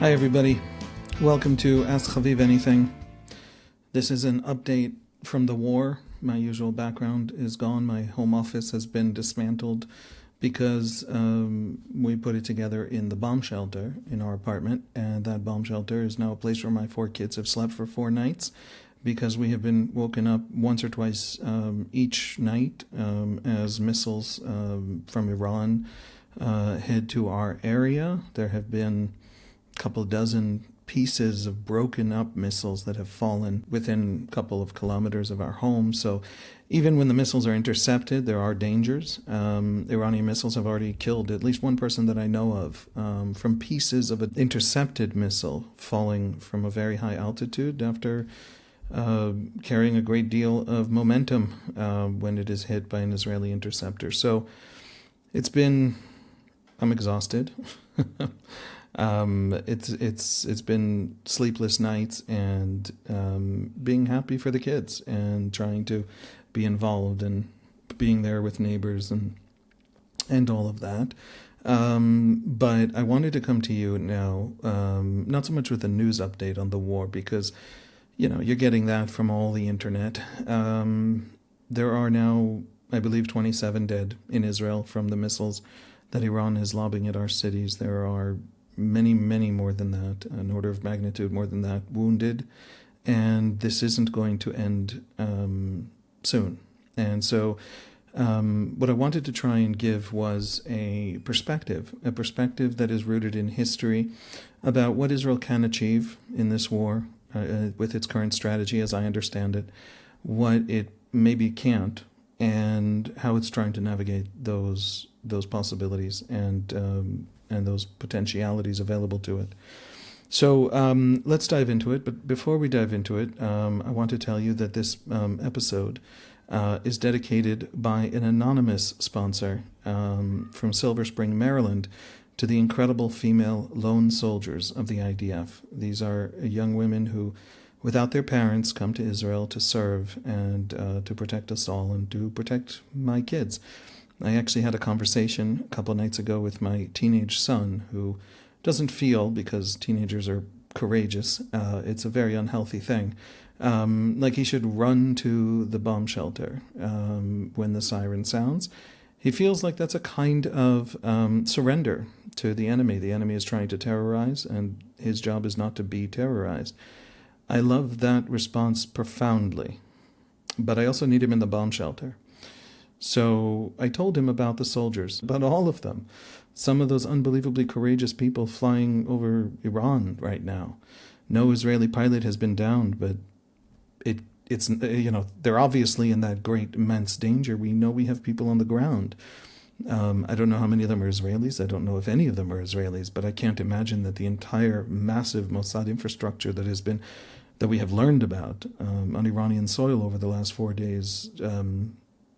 Hi everybody, welcome to Ask Khaviv Anything. This is an update from the war. My usual background is gone. My home office has been dismantled because we put it together in the bomb shelter in our apartment, and that bomb shelter is now a place where my 4 kids have slept for 4 nights because we have been woken up once or twice each night as missiles from Iran head to our area. There have been couple dozen pieces of broken up missiles that have fallen within a couple of kilometers of our home. So even when the missiles are intercepted, there are dangers. Iranian missiles have already killed at least one person that I know of from pieces of an intercepted missile falling from a very high altitude after carrying a great deal of momentum when it is hit by an Israeli interceptor. So I'm exhausted. It's been sleepless nights and being happy for the kids and trying to be involved and being there with neighbors and all of that. But I wanted to come to you now, not so much with a news update on the war because, you're getting that from all the internet. There are now, I believe, 27 dead in Israel from the missiles that Iran is lobbing at our cities. There are many, many more than that, an order of magnitude more than that, wounded. And this isn't going to end soon. And so what I wanted to try and give was a perspective that is rooted in history about what Israel can achieve in this war with its current strategy, as I understand it, what it maybe can't, and how it's trying to navigate those possibilities and those potentialities available to it. So let's dive into it. But before we dive into it, I want to tell you that this episode is dedicated by an anonymous sponsor from Silver Spring, Maryland, to the incredible female lone soldiers of the IDF. These are young women who, without their parents, come to Israel to serve and to protect us all and to protect my kids. I actually had a conversation a couple of nights ago with my teenage son, who doesn't feel, because teenagers are courageous, it's a very unhealthy thing, like he should run to the bomb shelter when the siren sounds. He feels like that's a kind of surrender to the enemy. The enemy is trying to terrorize, and his job is not to be terrorized. I love that response profoundly, but I also need him in the bomb shelter. So I told him about the soldiers, about all of them, some of those unbelievably courageous people flying over Iran right now. No Israeli pilot has been downed, but it's they're obviously in that great immense danger. We know we have people on the ground. I don't know how many of them are Israelis. I don't know if any of them are Israelis, but I can't imagine that the entire massive Mossad infrastructure that we have learned about on Iranian soil over the last 4 days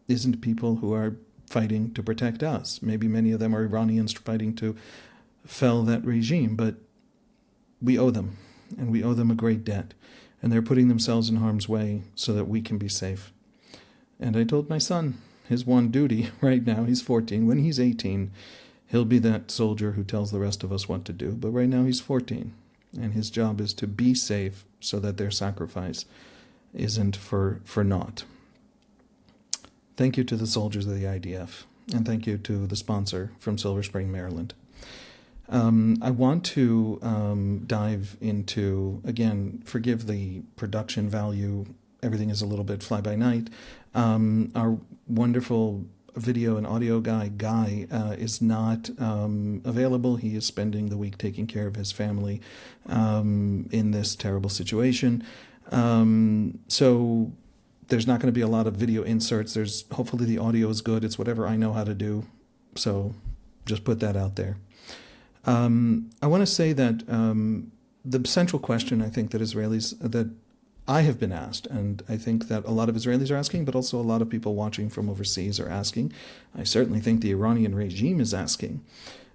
isn't people who are fighting to protect us. Maybe many of them are Iranians fighting to fell that regime, but we owe them, and we owe them a great debt. And they're putting themselves in harm's way so that we can be safe. And I told my son, his one duty right now, he's 14, when he's 18, he'll be that soldier who tells the rest of us what to do. But right now he's 14, and his job is to be safe so that their sacrifice isn't for naught. Thank you to the soldiers of the IDF, and thank you to the sponsor from Silver Spring, Maryland. I want to dive into, again, forgive the production value, everything is a little bit fly-by-night. Our wonderful video and audio guy is not available. He is spending the week taking care of his family in this terrible situation. So there's not going to be a lot of video inserts. Hopefully the audio is good. It's whatever I know how to do. So just put that out there. I want to say that the central question I think that I have been asked, and I think that a lot of Israelis are asking, but also a lot of people watching from overseas are asking, I certainly think the Iranian regime is asking,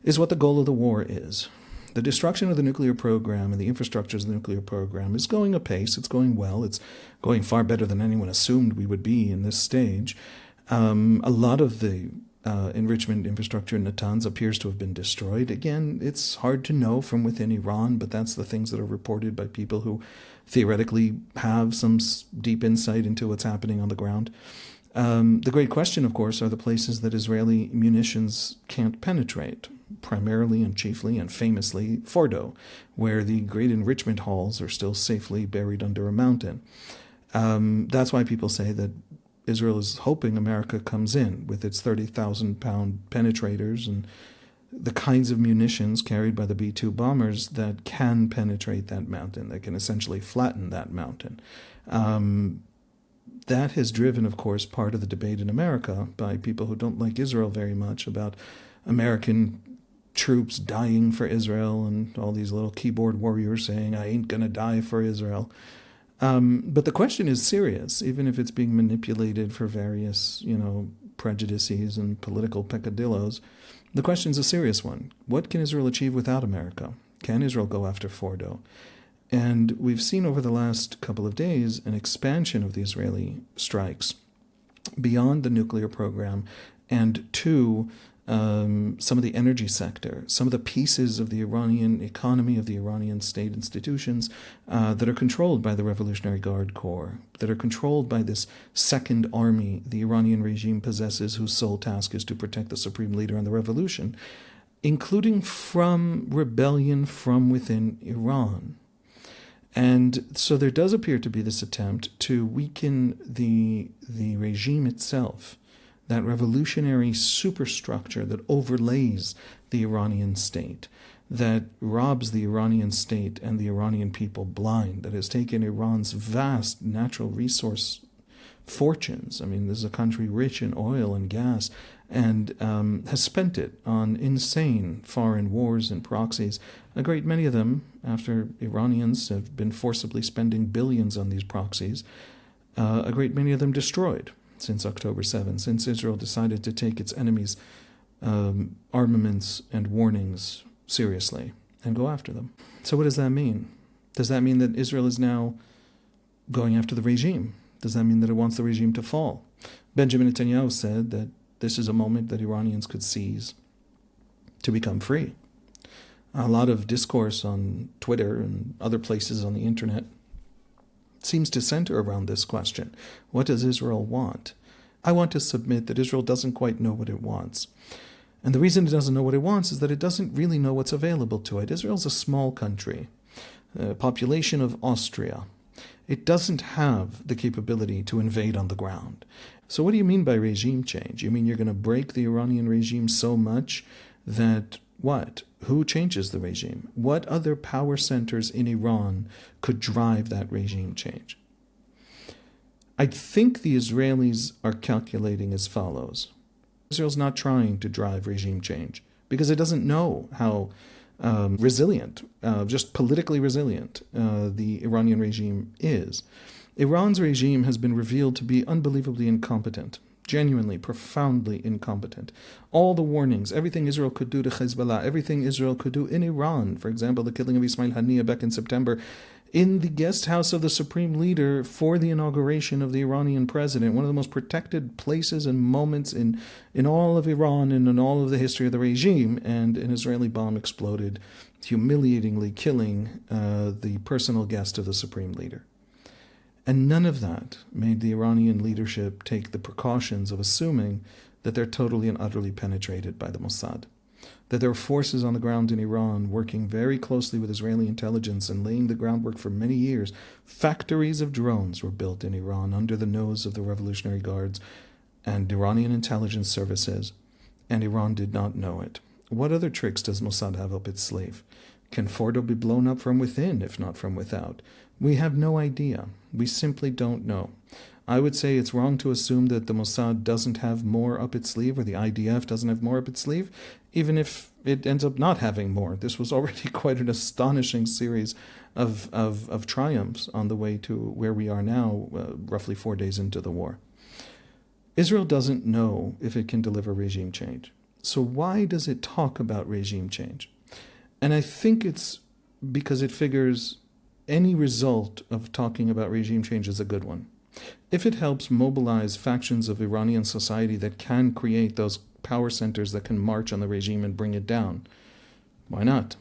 is what the goal of the war is. The destruction of the nuclear program and the infrastructures of the nuclear program is going apace. It's going well. It's going far better than anyone assumed we would be in this stage. A lot of the enrichment infrastructure in Natanz appears to have been destroyed. Again, it's hard to know from within Iran, but that's the things that are reported by people who theoretically have some deep insight into what's happening on the ground. The great question, of course, are the places that Israeli munitions can't penetrate, primarily and chiefly and famously Fordo, where the great enrichment halls are still safely buried under a mountain. That's why people say that Israel is hoping America comes in with its 30,000-pound penetrators and the kinds of munitions carried by the B-2 bombers that can penetrate that mountain, that can essentially flatten that mountain. That has driven, of course, part of the debate in America by people who don't like Israel very much about American troops dying for Israel and all these little keyboard warriors saying, I ain't gonna die for Israel. But the question is serious, even if it's being manipulated for various, prejudices and political peccadillos. The question is a serious one. What can Israel achieve without America? Can Israel go after Fordo? And we've seen over the last couple of days an expansion of the Israeli strikes beyond the nuclear program and to some of the energy sector, some of the pieces of the Iranian economy, of the Iranian state institutions that are controlled by the Revolutionary Guard Corps, that are controlled by this second army the Iranian regime possesses, whose sole task is to protect the supreme leader and the revolution, including from rebellion from within Iran. And so there does appear to be this attempt to weaken the regime itself, that revolutionary superstructure that overlays the Iranian state, that robs the Iranian state and the Iranian people blind, that has taken Iran's vast natural resource fortunes. I mean, this is a country rich in oil and gas, and has spent it on insane foreign wars and proxies. A great many of them, after Iranians have been forcibly spending billions on these proxies, a great many of them destroyed since October 7, since Israel decided to take its enemies' armaments and warnings seriously and go after them. So what does that mean? Does that mean that Israel is now going after the regime? Does that mean that it wants the regime to fall? Benjamin Netanyahu said that this is a moment that Iranians could seize to become free. A lot of discourse on Twitter and other places on the internet seems to center around this question. What does Israel want? I want to submit that Israel doesn't quite know what it wants. And the reason it doesn't know what it wants is that it doesn't really know what's available to it. Israel's a small country, a population of Austria. It doesn't have the capability to invade on the ground. So what do you mean by regime change? You mean you're going to break the Iranian regime so much that what? Who changes the regime? What other power centers in Iran could drive that regime change? I think the Israelis are calculating as follows. Israel's not trying to drive regime change because it doesn't know how resilient, just politically resilient, the Iranian regime is. Iran's regime has been revealed to be unbelievably incompetent, genuinely, profoundly incompetent. All the warnings, everything Israel could do to Hezbollah, everything Israel could do in Iran, for example, the killing of Ismail Haniyeh back in September, in the guest house of the supreme leader for the inauguration of the Iranian president, one of the most protected places and moments in all of Iran and in all of the history of the regime, and an Israeli bomb exploded, humiliatingly killing the personal guest of the supreme leader. And none of that made the Iranian leadership take the precautions of assuming that they're totally and utterly penetrated by the Mossad, that there are forces on the ground in Iran working very closely with Israeli intelligence and laying the groundwork for many years. Factories of drones were built in Iran under the nose of the Revolutionary Guards and Iranian intelligence services, and Iran did not know it. What other tricks does Mossad have up its sleeve? Can Fordo be blown up from within, if not from without? We have no idea. We simply don't know. I would say it's wrong to assume that the Mossad doesn't have more up its sleeve, or the IDF doesn't have more up its sleeve, even if it ends up not having more. This was already quite an astonishing series of triumphs on the way to where we are now, roughly 4 days into the war. Israel doesn't know if it can deliver regime change. So why does it talk about regime change? And I think it's because it figures any result of talking about regime change is a good one. If it helps mobilize factions of Iranian society that can create those power centers that can march on the regime and bring it down. Why not?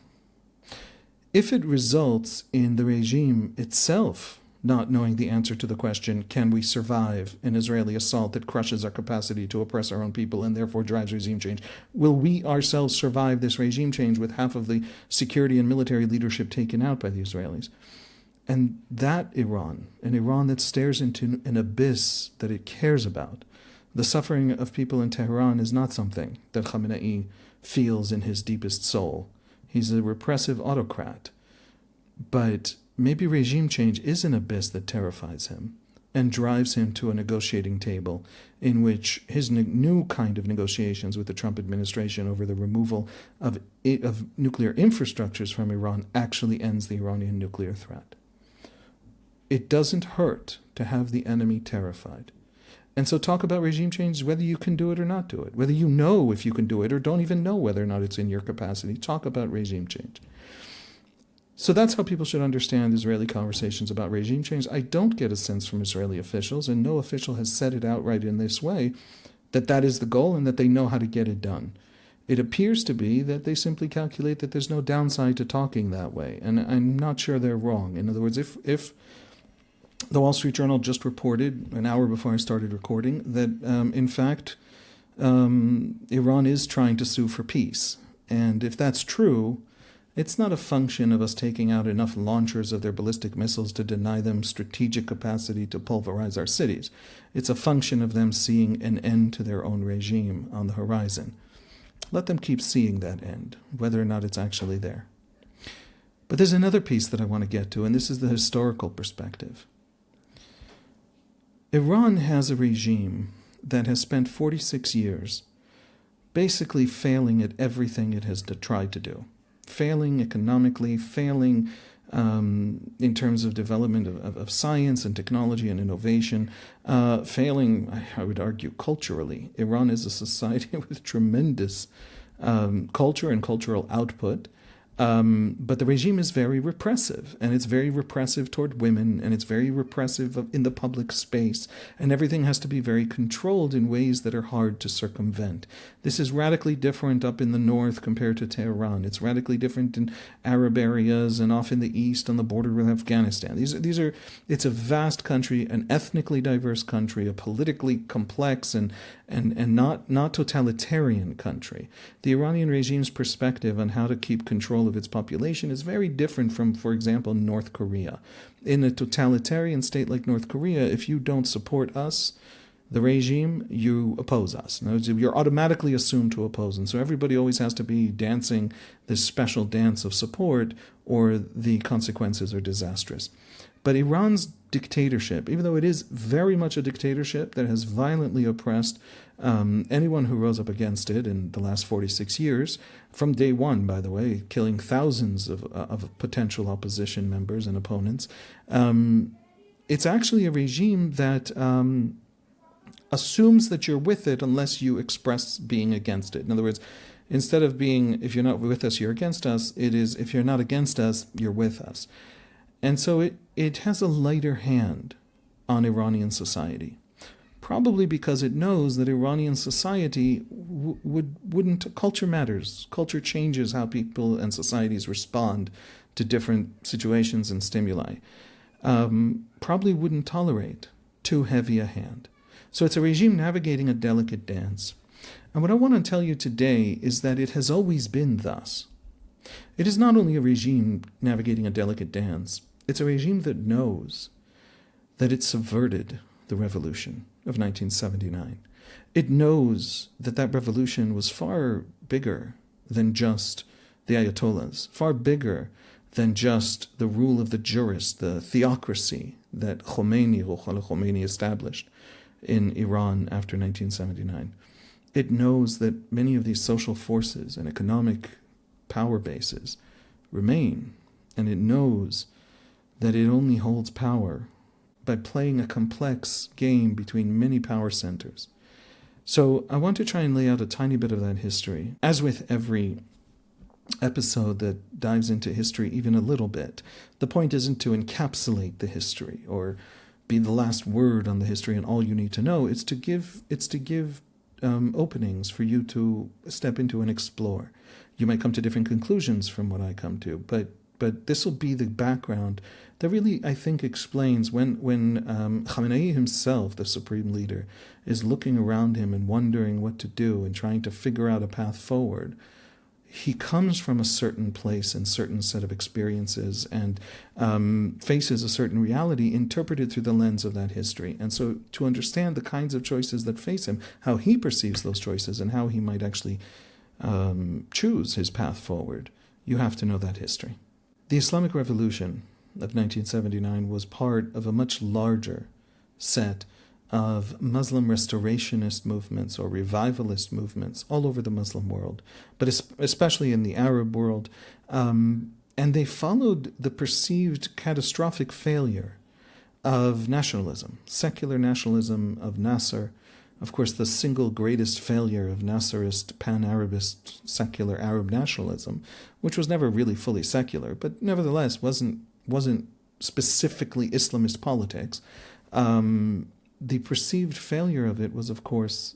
If it results in the regime itself not knowing the answer to the question, can we survive an Israeli assault that crushes our capacity to oppress our own people and therefore drives regime change? Will we ourselves survive this regime change with half of the security and military leadership taken out by the Israelis? And that Iran, an Iran that stares into an abyss that it cares about, the suffering of people in Tehran is not something that Khomeini feels in his deepest soul. He's a repressive autocrat. But maybe regime change is an abyss that terrifies him and drives him to a negotiating table in which his new kind of negotiations with the Trump administration over the removal of nuclear infrastructures from Iran actually ends the Iranian nuclear threat. It doesn't hurt to have the enemy terrified. And so talk about regime change, whether you can do it or not do it, whether you know if you can do it or don't even know whether or not it's in your capacity. Talk about regime change. So that's how people should understand Israeli conversations about regime change. I don't get a sense from Israeli officials, and no official has said it outright in this way, that that is the goal and that they know how to get it done. It appears to be that they simply calculate that there's no downside to talking that way, and I'm not sure they're wrong. In other words, if the Wall Street Journal just reported an hour before I started recording that, in fact, Iran is trying to sue for peace, and if that's true, it's not a function of us taking out enough launchers of their ballistic missiles to deny them strategic capacity to pulverize our cities. It's a function of them seeing an end to their own regime on the horizon. Let them keep seeing that end, whether or not it's actually there. But there's another piece that I want to get to, and this is the historical perspective. Iran has a regime that has spent 46 years basically failing at everything it has tried to do. Failing economically, failing in terms of development of science and technology and innovation, failing, I would argue, culturally. Iran is a society with tremendous culture and cultural output, but the regime is very repressive, and it's very repressive toward women, and it's very repressive in the public space, and everything has to be very controlled in ways that are hard to circumvent. This is radically different up in the north compared to Tehran. It's radically different in Arab areas and off in the east on the border with Afghanistan. It's a vast country, an ethnically diverse country, a politically complex and not totalitarian country. The Iranian regime's perspective on how to keep control of its population is very different from, for example, North Korea. In a totalitarian state like North Korea, if you don't support us, the regime, you oppose us. You're automatically assumed to oppose. And so everybody always has to be dancing this special dance of support, or the consequences are disastrous. But Iran's dictatorship, even though it is very much a dictatorship that has violently oppressed anyone who rose up against it in the last 46 years, from day one, by the way, killing thousands of potential opposition members and opponents, it's actually a regime that assumes that you're with it unless you express being against it. In other words, instead of being, if you're not with us, you're against us, it is, if you're not against us, you're with us. And so it has a lighter hand on Iranian society, probably because it knows that Iranian society wouldn't, culture matters. Culture changes how people and societies respond to different situations and stimuli. Probably wouldn't tolerate too heavy a hand. So it's a regime navigating a delicate dance. And what I want to tell you today is that it has always been thus. It is not only a regime navigating a delicate dance, it's a regime that knows that it subverted the revolution of 1979. It knows that that revolution was far bigger than just the Ayatollahs, far bigger than just the rule of the jurist, the theocracy that Khomeini established in Iran after 1979. It knows that many of these social forces and economic power bases remain, and it knows that it only holds power by playing a complex game between many power centers. So I want to try and lay out a tiny bit of that history. As with every episode that dives into history even a little bit, the point isn't to encapsulate the history or be the last word on the history and all you need to know. It's to give openings for you to step into and explore. You might come to different conclusions from what I come to, but this will be the background that really, I think, explains when Khomeini himself, the supreme leader, is looking around him and wondering what to do and trying to figure out a path forward. He comes from a certain place and certain set of experiences and faces a certain reality interpreted through the lens of that history. And so to understand the kinds of choices that face him, how he perceives those choices and how he might actually choose his path forward, you have to know that history. The Islamic Revolution of 1979 was part of a much larger set of Muslim restorationist movements or revivalist movements all over the Muslim world, but especially in the Arab world. And they followed the perceived catastrophic failure of nationalism, secular nationalism of Nasser. Of course, the single greatest failure of Nasserist, pan-Arabist, secular Arab nationalism, which was never really fully secular, but nevertheless wasn't specifically Islamist politics. The perceived failure of it was, of course,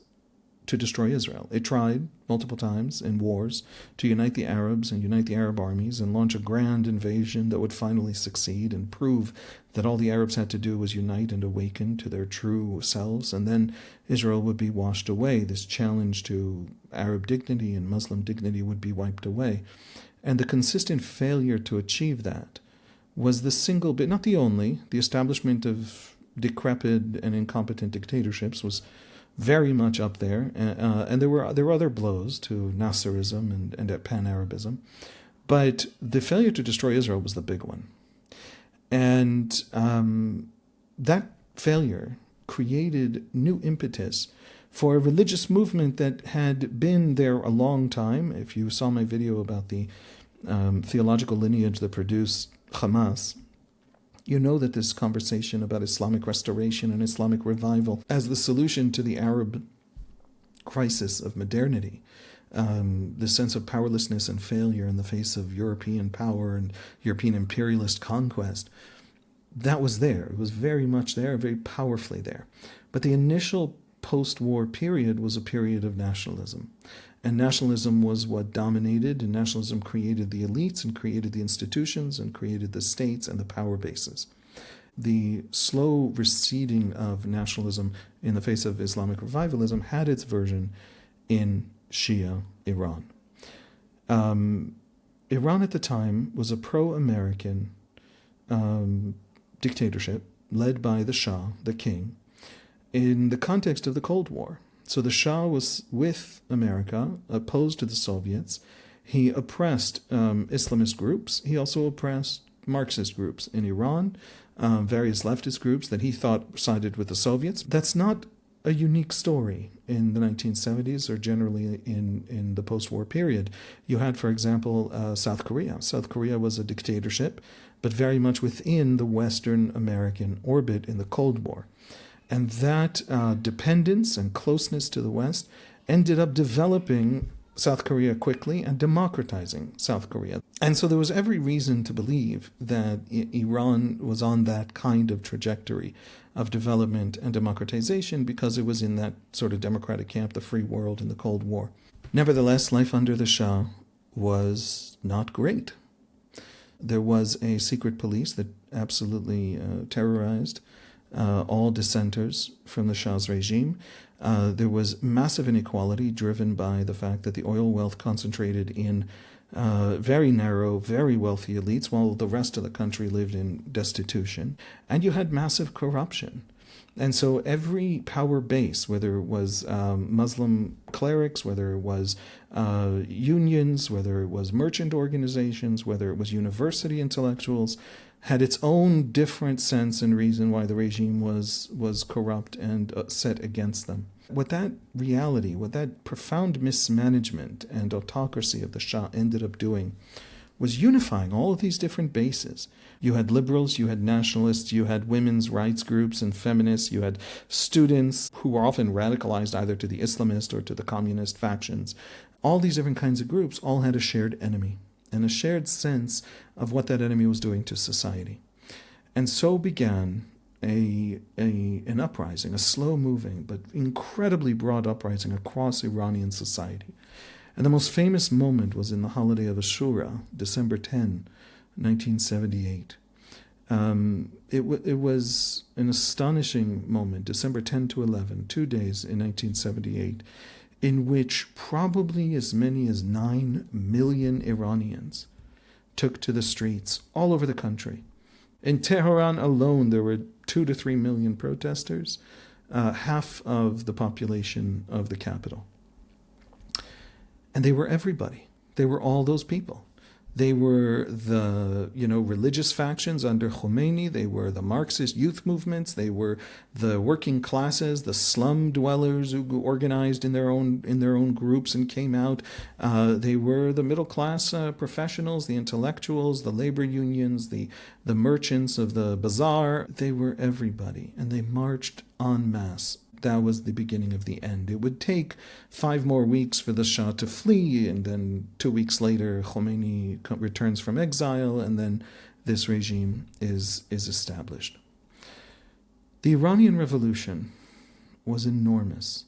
to destroy Israel. It tried multiple times in wars to unite the Arabs and unite the Arab armies and launch a grand invasion that would finally succeed and prove that all the Arabs had to do was unite and awaken to their true selves, and then Israel would be washed away. This challenge to Arab dignity and Muslim dignity would be wiped away. And the consistent failure to achieve that was the single bit, not the only, the establishment of decrepit and incompetent dictatorships was very much up there, and there were other blows to Nasserism and Pan-Arabism, but the failure to destroy Israel was the big one. And that failure created new impetus for a religious movement that had been there a long time. If you saw my video about the theological lineage that produced Hamas, you know that this conversation about Islamic restoration and Islamic revival as the solution to the Arab crisis of modernity, the sense of powerlessness and failure in the face of European power and European imperialist conquest, that was there. It was very much there, very powerfully there. But the initial post-war period was a period of nationalism. And nationalism was what dominated, and nationalism created the elites and created the institutions and created the states and the power bases. The slow receding of nationalism in the face of Islamic revivalism had its version in Shia Iran. Iran at the time was a pro-American dictatorship led by the Shah, the king, in the context of the Cold War. So the Shah was with America, opposed to the Soviets. He oppressed Islamist groups. He also oppressed Marxist groups in Iran, various leftist groups that he thought sided with the Soviets. That's not a unique story in the 1970s or generally in the post-war period. You had, for example, South Korea. South Korea was a dictatorship, but very much within the Western American orbit in the Cold War. And that dependence and closeness to the West ended up developing South Korea quickly and democratizing South Korea. And so there was every reason to believe that Iran was on that kind of trajectory of development and democratization because it was in that sort of democratic camp, the free world in the Cold War. Nevertheless, life under the Shah was not great. There was a secret police that absolutely terrorized all dissenters from the Shah's regime. There was massive inequality driven by the fact that the oil wealth concentrated in very narrow, very wealthy elites, while the rest of the country lived in destitution. And you had massive corruption. And so every power base, whether it was Muslim clerics, whether it was unions, whether it was merchant organizations, whether it was university intellectuals, had its own different sense and reason why the regime was corrupt and set against them. What that reality, what that profound mismanagement and autocracy of the Shah ended up doing was unifying all of these different bases. You had liberals, you had nationalists, you had women's rights groups and feminists, you had students who were often radicalized either to the Islamist or to the communist factions. All these different kinds of groups all had a shared enemy and a shared sense of what that enemy was doing to society. And so began an uprising, a slow-moving but incredibly broad uprising across Iranian society. And the most famous moment was in the holiday of Ashura, December 10, 1978. It was an astonishing moment, December 10 to 11, 2 days in 1978, in which probably as many as 9 million Iranians took to the streets all over the country. In Tehran alone, there were 2 to 3 million protesters, half of the population of the capital. And they were everybody. They were all those people. They were the religious factions under Khomeini. They were the Marxist youth movements. They were the working classes, the slum dwellers who organized in their own groups and came out. They were the middle class professionals, the intellectuals, the labor unions, the merchants of the bazaar. They were everybody, and they marched en masse. That was the beginning of the end. It would take 5 more weeks for the Shah to flee, and then 2 weeks later, Khomeini returns from exile, and then this regime is established. The Iranian Revolution was enormous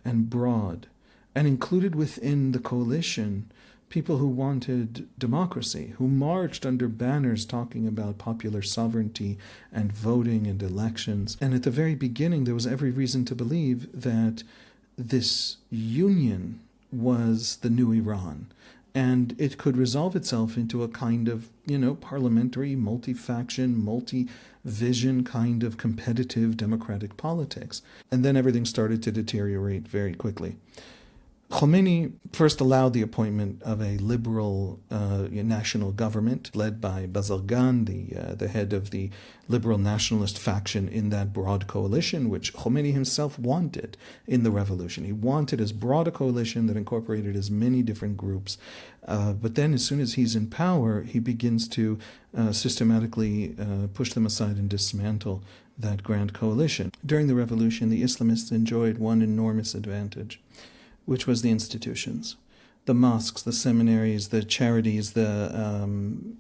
and broad, and included within the coalition people who wanted democracy, who marched under banners talking about popular sovereignty and voting and elections. And at the very beginning, there was every reason to believe that this union was the new Iran, and it could resolve itself into a kind of, parliamentary, multi-faction, multi-vision kind of competitive democratic politics. And then everything started to deteriorate very quickly. Khomeini first allowed the appointment of a liberal national government led by Bazargan, the head of the liberal nationalist faction in that broad coalition, which Khomeini himself wanted in the revolution. He wanted as broad a coalition that incorporated as many different groups. But then as soon as he's in power, he begins to systematically push them aside and dismantle that grand coalition. During the revolution, the Islamists enjoyed one enormous advantage, which was the institutions, the mosques, the seminaries, the charities, the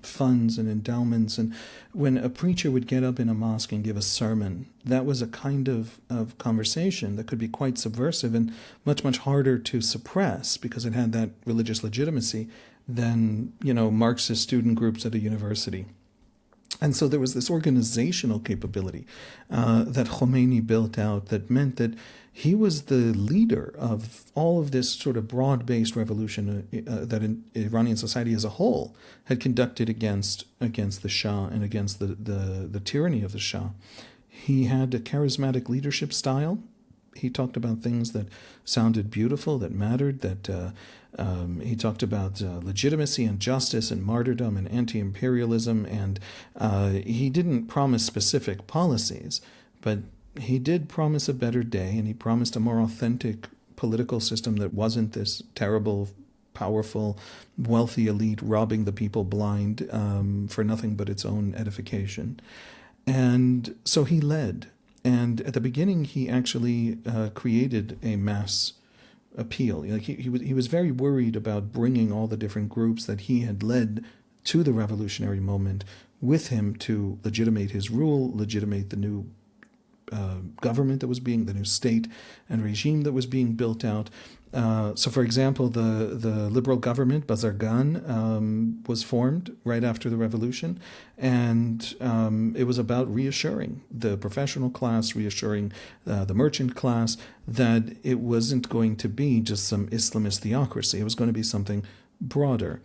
funds and endowments. And when a preacher would get up in a mosque and give a sermon, that was a kind of conversation that could be quite subversive and much, much harder to suppress because it had that religious legitimacy than, Marxist student groups at a university. And so there was this organizational capability that Khomeini built out that meant that he was the leader of all of this sort of broad-based revolution that in Iranian society as a whole had conducted against the Shah and against the tyranny of the Shah. He had a charismatic leadership style. He talked about things that sounded beautiful, that mattered, that he talked about legitimacy and justice and martyrdom and anti-imperialism, and he didn't promise specific policies, but he did promise a better day, and he promised a more authentic political system that wasn't this terrible, powerful, wealthy elite robbing the people blind for nothing but its own edification. And so he led. And at the beginning, he actually created a mass appeal. He was very worried about bringing all the different groups that he had led to the revolutionary moment with him to legitimate his rule, legitimate the new government that was the new state and regime that was being built out. So, for example, the liberal government, Bazargan, was formed right after the revolution, and it was about reassuring the professional class, reassuring the merchant class that it wasn't going to be just some Islamist theocracy. It was going to be something broader.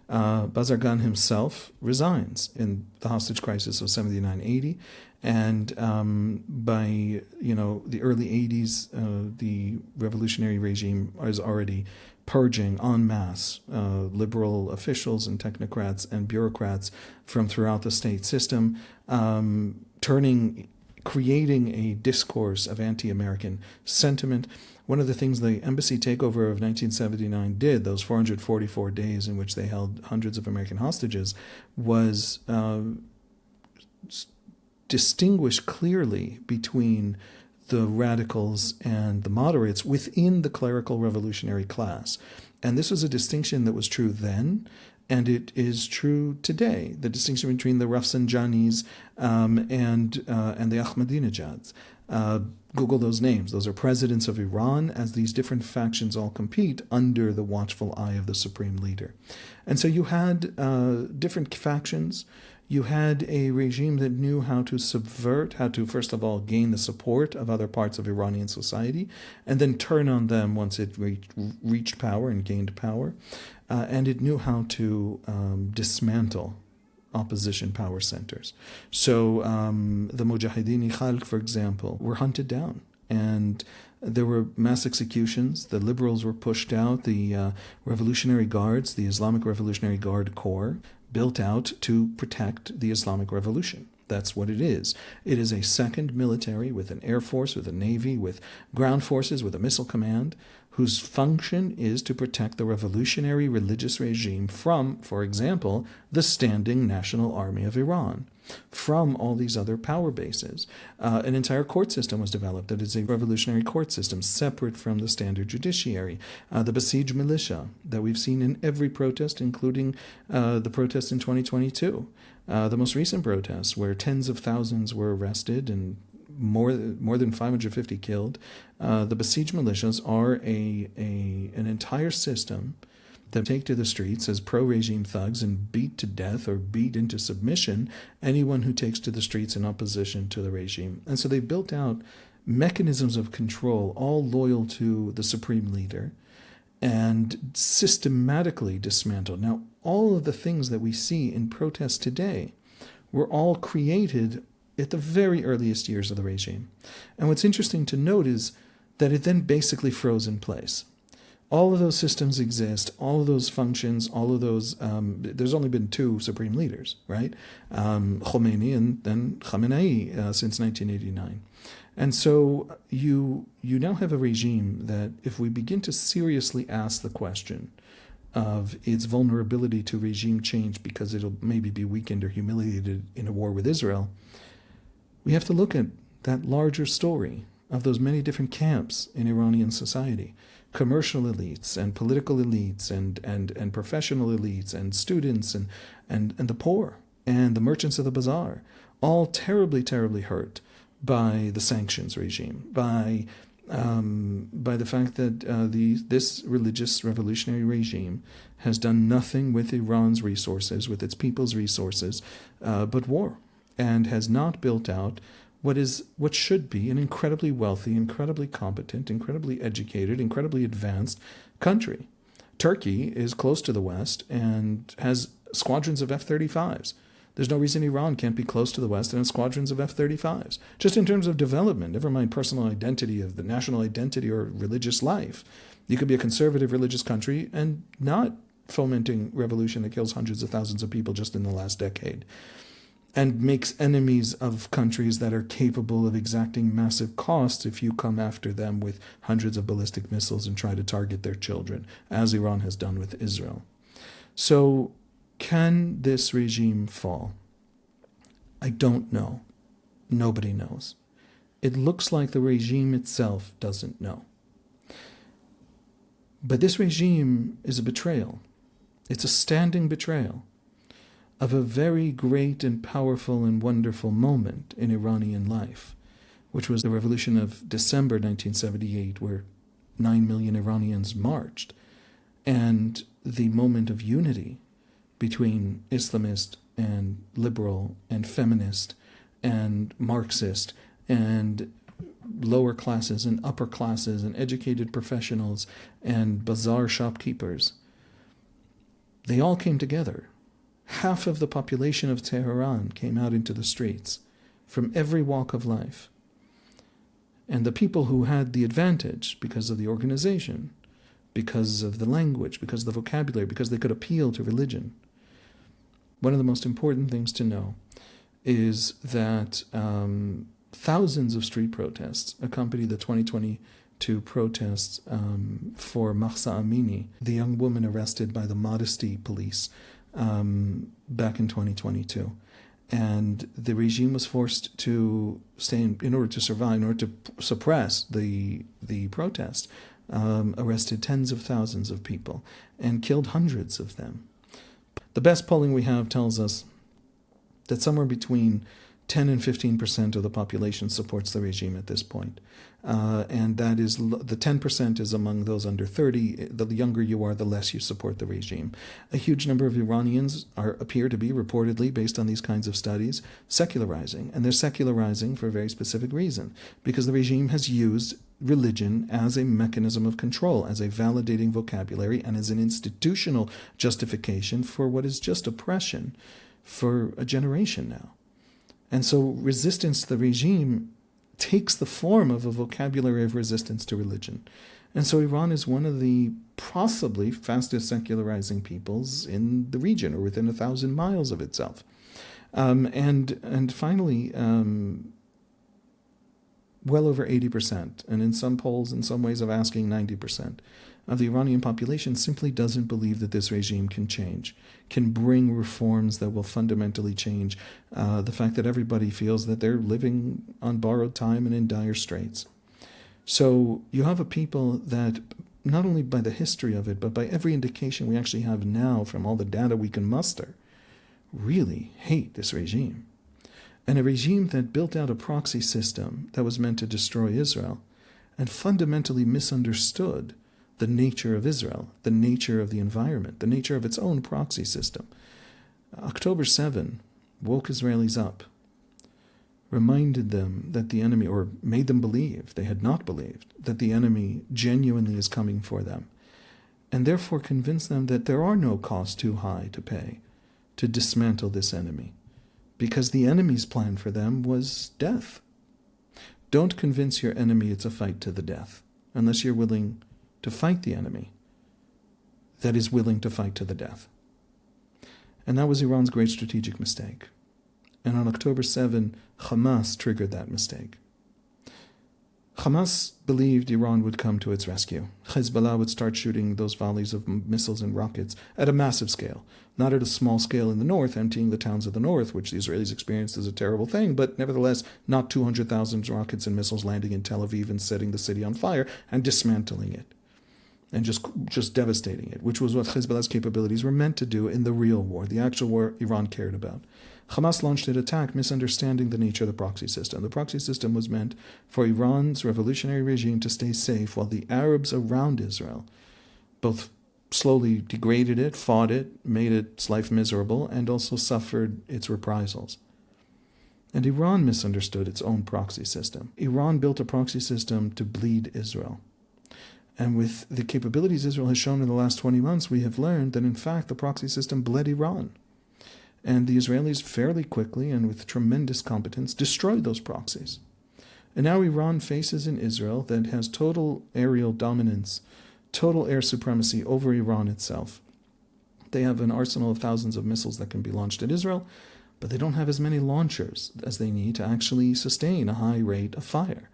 Bazargan himself resigns in the hostage crisis of 79-80, and by the early 80s, the revolutionary regime is already purging en masse liberal officials and technocrats and bureaucrats from throughout the state system, creating a discourse of anti-American sentiment. One of the things the embassy takeover of 1979 did, those 444 days in which they held hundreds of American hostages, was distinguish clearly between the radicals and the moderates within the clerical revolutionary class. And this was a distinction that was true then, And it is true today, the distinction between the Rafsanjanis and the Ahmadinejads. Google those names. Those are presidents of Iran as these different factions all compete under the watchful eye of the supreme leader. And so you had different factions. You had a regime that knew how to subvert, how to, first of all, gain the support of other parts of Iranian society, and then turn on them once it reached power and gained power. And it knew how to dismantle opposition power centers. So the Mujahideen Khalq, for example, were hunted down, and there were mass executions. The liberals were pushed out. The Revolutionary Guards, the Islamic Revolutionary Guard Corps, built out to protect the Islamic Revolution. That's what it is. It is a second military with an air force, with a navy, with ground forces, with a missile command, whose function is to protect the revolutionary religious regime from, for example, the standing National Army of Iran, from all these other power bases. An entire court system was developed that is a revolutionary court system separate from the standard judiciary. The besieged militia that we've seen in every protest, including the protest in 2022. The most recent protests, where tens of thousands were arrested and more than 550 killed. The besieged militias are an entire system that take to the streets as pro-regime thugs and beat to death or beat into submission anyone who takes to the streets in opposition to the regime. And so they built out mechanisms of control, all loyal to the supreme leader, and systematically dismantled. Now, all of the things that we see in protests today were all created at the very earliest years of the regime. And what's interesting to note is that it then basically froze in place. All of those systems exist, all of those functions, all of those, there's only been two supreme leaders, right? Khomeini and then Khamenei since 1989. And so you now have a regime that, if we begin to seriously ask the question of its vulnerability to regime change because it'll maybe be weakened or humiliated in a war with Israel, we have to look at that larger story of those many different camps in Iranian society. Commercial elites and political elites and professional elites and students and the poor and the merchants of the bazaar, all terribly, terribly hurt by the sanctions regime, by the fact that this religious revolutionary regime has done nothing with Iran's resources, with its people's resources, but war, and has not built out what should be an incredibly wealthy, incredibly competent, incredibly educated, incredibly advanced country. Turkey is close to the West and has squadrons of F-35s. There's no reason Iran can't be close to the West and have squadrons of F-35s. Just in terms of development, never mind personal identity of the national identity or religious life. You could be a conservative religious country and not fomenting revolution that kills hundreds of thousands of people just in the last decade, and makes enemies of countries that are capable of exacting massive costs if you come after them with hundreds of ballistic missiles and try to target their children, as Iran has done with Israel. So, can this regime fall? I don't know. Nobody knows. It looks like the regime itself doesn't know. But this regime is a betrayal. It's a standing betrayal of a very great and powerful and wonderful moment in Iranian life, which was the revolution of December 1978, where 9 million Iranians marched, and the moment of unity between Islamist and liberal and feminist and Marxist and lower classes and upper classes and educated professionals and bazaar shopkeepers. They all came together. Half of the population of Tehran came out into the streets from every walk of life. And the people who had the advantage because of the organization, because of the language, because of the vocabulary, because they could appeal to religion. One of the most important things to know is that thousands of street protests accompany the 2022 protests for Mahsa Amini, the young woman arrested by the Modesty police back in 2022. And the regime was forced to stay in order to survive, in order to suppress the protest, arrested tens of thousands of people and killed hundreds of them. The best polling we have tells us that somewhere between 10 and 15% of the population supports the regime at this point. And that is, the 10% is among those under 30. The younger you are, the less you support the regime. A huge number of Iranians appear to be, reportedly, based on these kinds of studies, secularizing. And they're secularizing for a very specific reason, because the regime has used religion as a mechanism of control, as a validating vocabulary, and as an institutional justification for what is just oppression for a generation now. And so resistance to the regime takes the form of a vocabulary of resistance to religion. And so Iran is one of the possibly fastest secularizing peoples in the region, or within 1,000 miles of itself. And finally, well over 80%, and in some polls, in some ways of asking 90%, of the Iranian population simply doesn't believe that this regime can change, can bring reforms that will fundamentally change the fact that everybody feels that they're living on borrowed time and in dire straits. So you have a people that, not only by the history of it, but by every indication we actually have now from all the data we can muster, really hate this regime. And a regime that built out a proxy system that was meant to destroy Israel and fundamentally misunderstood the nature of Israel, the nature of the environment, the nature of its own proxy system. October 7 woke Israelis up, reminded them that the enemy, or made them believe, they had not believed, that the enemy genuinely is coming for them, and therefore convinced them that there are no costs too high to pay to dismantle this enemy, because the enemy's plan for them was death. Don't convince your enemy it's a fight to the death, unless you're willing to fight the enemy that is willing to fight to the death. And that was Iran's great strategic mistake. And on October 7, Hamas triggered that mistake. Hamas believed Iran would come to its rescue. Hezbollah would start shooting those volleys of missiles and rockets at a massive scale, not at a small scale in the north, emptying the towns of the north, which the Israelis experienced as a terrible thing, but nevertheless not 200,000 rockets and missiles landing in Tel Aviv and setting the city on fire and dismantling it, and just devastating it, which was what Hezbollah's capabilities were meant to do in the real war, the actual war Iran cared about. Hamas launched an attack misunderstanding the nature of the proxy system. The proxy system was meant for Iran's revolutionary regime to stay safe while the Arabs around Israel both slowly degraded it, fought it, made its life miserable, and also suffered its reprisals. And Iran misunderstood its own proxy system. Iran built a proxy system to bleed Israel. And with the capabilities Israel has shown in the last 20 months, we have learned that in fact the proxy system bled Iran. And the Israelis fairly quickly and with tremendous competence destroyed those proxies. And now Iran faces an Israel that has total aerial dominance, total air supremacy over Iran itself. They have an arsenal of thousands of missiles that can be launched at Israel, but they don't have as many launchers as they need to actually sustain a high rate of fire.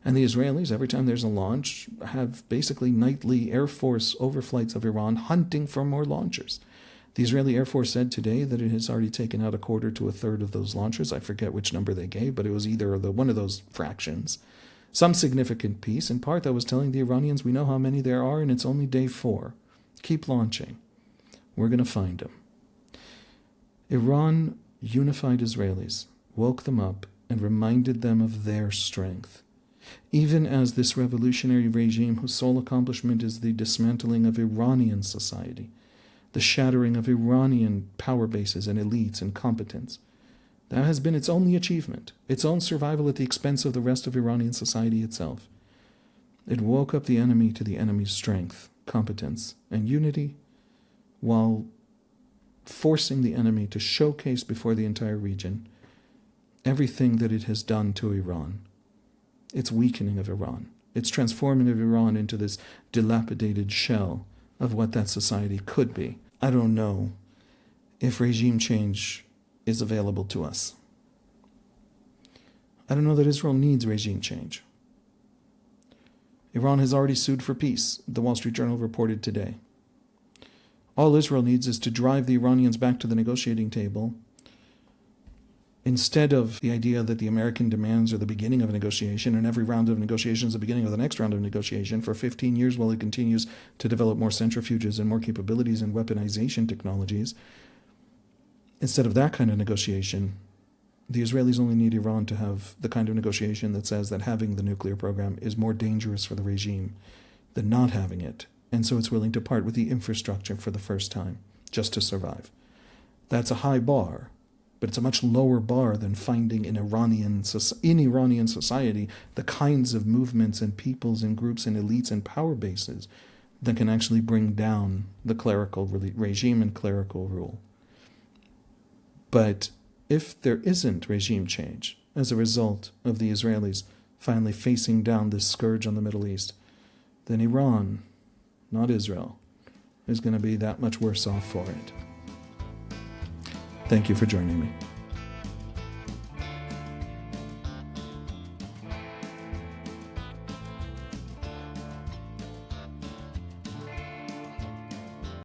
And the Israelis, every time there's a launch, have basically nightly Air Force overflights of Iran hunting for more launchers. The Israeli Air Force said today that it has already taken out a quarter to a third of those launchers. I forget which number they gave, but it was either one of those fractions. Some significant piece, in part, that was telling the Iranians, we know how many there are, and it's only day 4. Keep launching. We're going to find them. Iran unified Israelis, woke them up, and reminded them of their strength. Even as this revolutionary regime, whose sole accomplishment is the dismantling of Iranian society, the shattering of Iranian power bases and elites and competence, that has been its only achievement, its own survival at the expense of the rest of Iranian society itself. It woke up the enemy to the enemy's strength, competence, and unity, while forcing the enemy to showcase before the entire region everything that it has done to Iran. Its weakening of Iran, its transforming of Iran into this dilapidated shell of what that society could be. I don't know if regime change is available to us. I don't know that Israel needs regime change. Iran has already sued for peace, the Wall Street Journal reported today. All Israel needs is to drive the Iranians back to the negotiating table, instead of the idea that the American demands are the beginning of a negotiation, and every round of negotiation is the beginning of the next round of negotiation for 15 years while it continues to develop more centrifuges and more capabilities and weaponization technologies. instead of that kind of negotiation, the Israelis only need Iran to have the kind of negotiation that says that having the nuclear program is more dangerous for the regime than not having it. And so it's willing to part with the infrastructure for the first time, just to survive. That's a high bar, but it's a much lower bar than finding in Iranian society the kinds of movements and peoples and groups and elites and power bases that can actually bring down the clerical regime and clerical rule. But if there isn't regime change as a result of the Israelis finally facing down this scourge on the Middle East, then Iran, not Israel, is going to be that much worse off for it. Thank you for joining me.